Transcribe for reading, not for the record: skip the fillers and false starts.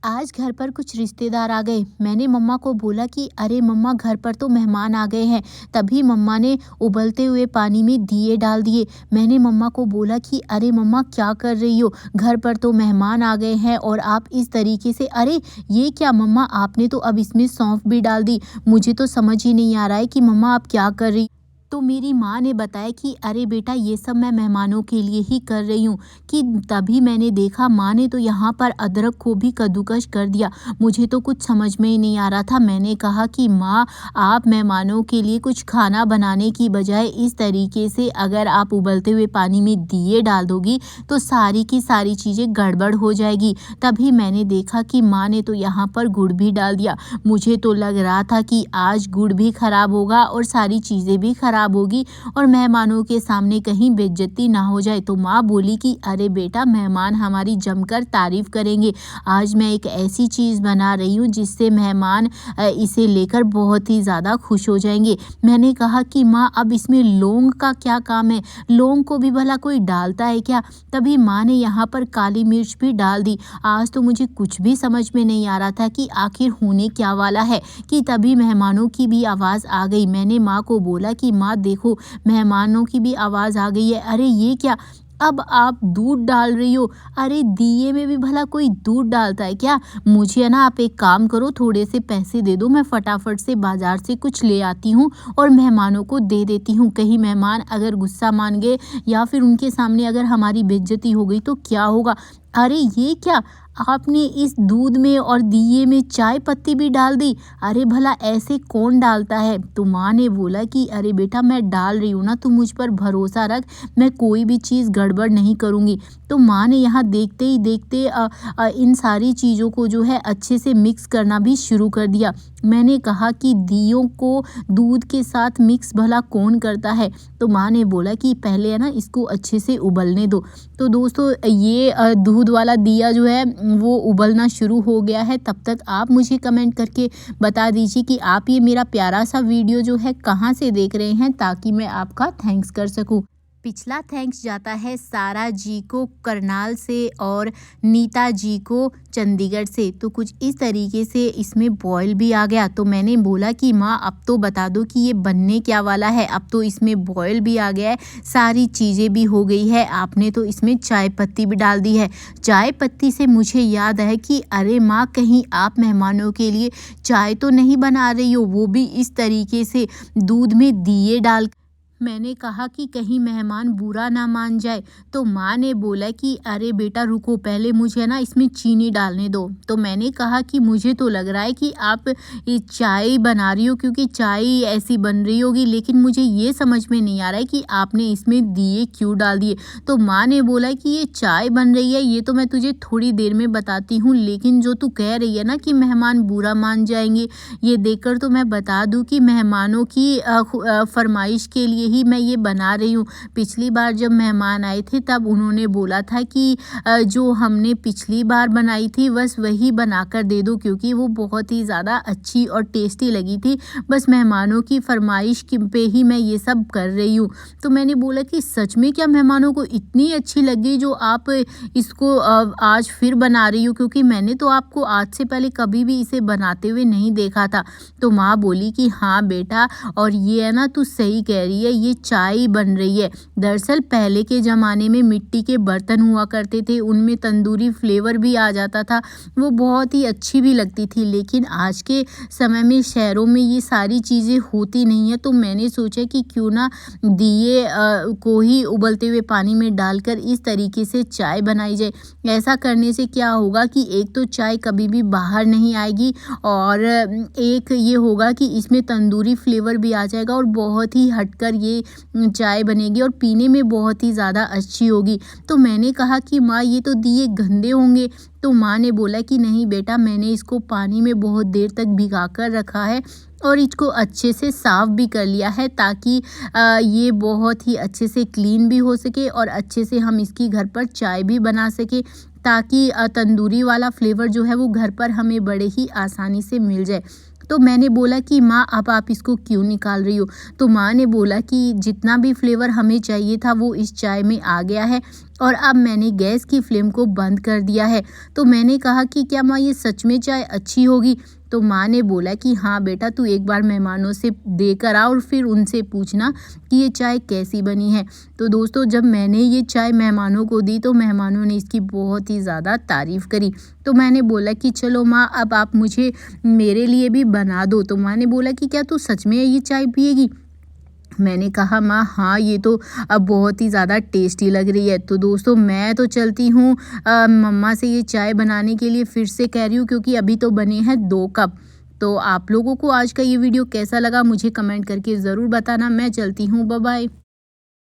आज घर पर कुछ रिश्तेदार आ गए। मैंने मम्मा को बोला कि अरे मम्मा, घर पर तो मेहमान आ गए हैं। तभी मम्मा ने उबलते हुए पानी में दिए डाल दिए। मैंने मम्मा को बोला कि अरे मम्मा, क्या कर रही हो? घर पर तो मेहमान आ गए हैं और आप इस तरीके से, अरे ये क्या मम्मा, आपने तो अब इसमें सौंफ भी डाल दी। मुझे तो समझ ही नहीं आ रहा है कि मम्मा आप क्या कर रही। तो मेरी माँ ने बताया कि अरे बेटा, ये सब मैं मेहमानों के लिए ही कर रही हूँ। कि तभी मैंने देखा माँ ने तो यहाँ पर अदरक को भी कद्दूकस कर दिया। मुझे तो कुछ समझ में ही नहीं आ रहा था। मैंने कहा कि माँ, आप मेहमानों के लिए कुछ खाना बनाने की बजाय इस तरीके से अगर आप उबलते हुए पानी में दिए डाल दोगी तो सारी की सारी चीज़ें गड़बड़ हो जाएगी। तभी मैंने देखा कि माँ ने तो यहाँ पर गुड़ भी डाल दिया। मुझे तो लग रहा था कि आज गुड़ भी खराब होगा और सारी चीज़ें भी खराब होगी और मेहमानों के सामने कहीं बेइज्जती ना हो जाए। तो माँ बोली कि अरे बेटा, मेहमान हमारी जमकर तारीफ करेंगे। आज मैं एक ऐसी चीज़ बना रही हूँ जिससे मेहमान इसे लेकर बहुत ही ज़्यादा खुश हो जाएंगे। मैंने कहा कि माँ, अब इसमें लौंग का क्या काम है? लौंग को भी भला कोई डालता है क्या? तभी माँ ने यहाँ पर काली मिर्च भी डाल दी। आज तो मुझे कुछ भी समझ में नहीं आ रहा था कि आखिर होने क्या वाला है। कि तभी मेहमानों की भी आवाज़ आ गई। मैंने माँ को बोला कि माँ देखो, मेहमानों की भी आवाज़ आ गई है। अरे ये क्या, अब आप दूध डाल रही हो? अरे दिए में भी भला कोई दूध डालता है क्या? मुझे ना, आप एक काम करो, थोड़े से पैसे दे दो, मैं फटाफट से बाजार से कुछ ले आती हूँ और मेहमानों को दे देती हूँ। कहीं मेहमान अगर गुस्सा मान गए या फिर उनके सामने अगर हमारी बेइज्जती हो गई तो क्या होगा? अरे ये क्या, आपने इस दूध में और दिए में चाय पत्ती भी डाल दी? अरे भला ऐसे कौन डालता है? तो माँ ने बोला कि अरे बेटा, मैं डाल रही हूँ ना, तू मुझ पर भरोसा रख, मैं कोई भी चीज़ गड़बड़ नहीं करूँगी। तो माँ ने यहाँ देखते ही देखते इन सारी चीज़ों को जो है अच्छे से मिक्स करना भी शुरू कर दिया। मैंने कहा कि दियों को दूध के साथ मिक्स भला कौन करता है? तो माँ ने बोला कि पहले है ना, इसको अच्छे से उबलने दो। तो दोस्तों, ये दूध वाला दिया जो है वो उबलना शुरू हो गया है। तब तक आप मुझे कमेंट करके बता दीजिए कि आप ये मेरा प्यारा सा वीडियो जो है कहाँ से देख रहे हैं, ताकि मैं आपका थैंक्स कर सकूं। पिछला थैंक्स जाता है सारा जी को करनाल से और नीता जी को चंडीगढ़ से। तो कुछ इस तरीके से इसमें बॉयल भी आ गया। तो मैंने बोला कि माँ, अब तो बता दो कि ये बनने क्या वाला है। अब तो इसमें बॉयल भी आ गया है, सारी चीज़ें भी हो गई है, आपने तो इसमें चाय पत्ती भी डाल दी है। चाय पत्ती से मुझे याद है कि अरे माँ, कहीं आप मेहमानों के लिए चाय तो नहीं बना रही हो, वो भी इस तरीके से दूध में दिए डाल। मैंने कहा कि कहीं मेहमान बुरा ना मान जाए। तो माँ ने बोला कि अरे बेटा रुको, पहले मुझे ना इसमें चीनी डालने दो। तो मैंने कहा कि मुझे तो लग रहा है कि आप ये चाय बना रही हो, क्योंकि चाय ऐसी बन रही होगी, लेकिन मुझे ये समझ में नहीं आ रहा है कि आपने इसमें दिए क्यों डाल दिए। तो माँ ने बोला कि ये चाय बन रही है, ये तो मैं तुझे थोड़ी देर में बताती हूँ, लेकिन जो तू कह रही है ना कि मेहमान बुरा मान जाएंगे, ये देखकर तो मैं बता दूँ कि मेहमानों की फरमाइश के लिए ही मैं ये बना रही हूँ। पिछली बार जब मेहमान आए थे तब उन्होंने बोला था कि जो हमने पिछली बार बनाई थी बस वही बनाकर दे दो, क्योंकि वो बहुत ही ज़्यादा अच्छी और टेस्टी लगी थी। बस मेहमानों की फरमाइश पे ही मैं ये सब कर रही हूँ। तो मैंने बोला कि सच में क्या मेहमानों को इतनी अच्छी लगी जो आप इसको आज फिर बना रही हो? क्योंकि मैंने तो आपको आज से पहले कभी भी इसे बनाते हुए नहीं देखा था। तो माँ बोली कि हाँ बेटा, और ये है ना, तू सही कह रही है, ये चाय बन रही है। दरअसल पहले के ज़माने में मिट्टी के बर्तन हुआ करते थे, उनमें तंदूरी फ्लेवर भी आ जाता था, वो बहुत ही अच्छी भी लगती थी। लेकिन आज के समय में शहरों में ये सारी चीज़ें होती नहीं है। तो मैंने सोचा कि क्यों ना दिए को ही उबलते हुए पानी में डालकर इस तरीके से चाय बनाई जाए। ऐसा करने से क्या होगा कि एक तो चाय कभी भी बाहर नहीं आएगी, और एक ये होगा कि इसमें तंदूरी फ्लेवर भी आ जाएगा और बहुत ही हटकर ये चाय बनेगी और पीने में बहुत ही ज़्यादा अच्छी होगी। तो मैंने कहा कि माँ, ये तो दिए गंदे होंगे। तो माँ ने बोला कि नहीं बेटा, मैंने इसको पानी में बहुत देर तक भिगा कर रखा है और इसको अच्छे से साफ़ भी कर लिया है, ताकि ये बहुत ही अच्छे से क्लीन भी हो सके और अच्छे से हम इसकी घर पर चाय भी बना सके, ताकि तंदूरी वाला फ्लेवर जो है वो घर पर हमें बड़े ही आसानी से मिल जाए। तो मैंने बोला कि माँ अब आप इसको क्यों निकाल रही हो? तो माँ ने बोला कि जितना भी फ्लेवर हमें चाहिए था वो इस चाय में आ गया है और अब मैंने गैस की फ्लेम को बंद कर दिया है। तो मैंने कहा कि क्या माँ ये सच में चाय अच्छी होगी? तो माँ ने बोला कि हाँ बेटा, तू एक बार मेहमानों से देकर आ और फिर उनसे पूछना कि ये चाय कैसी बनी है। तो दोस्तों, जब मैंने ये चाय मेहमानों को दी तो मेहमानों ने इसकी बहुत ही ज़्यादा तारीफ़ करी। तो मैंने बोला कि चलो माँ, अब आप मुझे मेरे लिए भी बना दो। तो माँ ने बोला कि क्या तू सच में ये चाय पिएगी? मैंने कहा माँ, हाँ ये तो अब बहुत ही ज़्यादा टेस्टी लग रही है। तो दोस्तों, मैं तो चलती हूँ मम्मा से ये चाय बनाने के लिए फिर से कह रही हूँ, क्योंकि अभी तो बने हैं 2 कप। तो आप लोगों को आज का ये वीडियो कैसा लगा मुझे कमेंट करके ज़रूर बताना। मैं चलती हूँ, बाय बाय।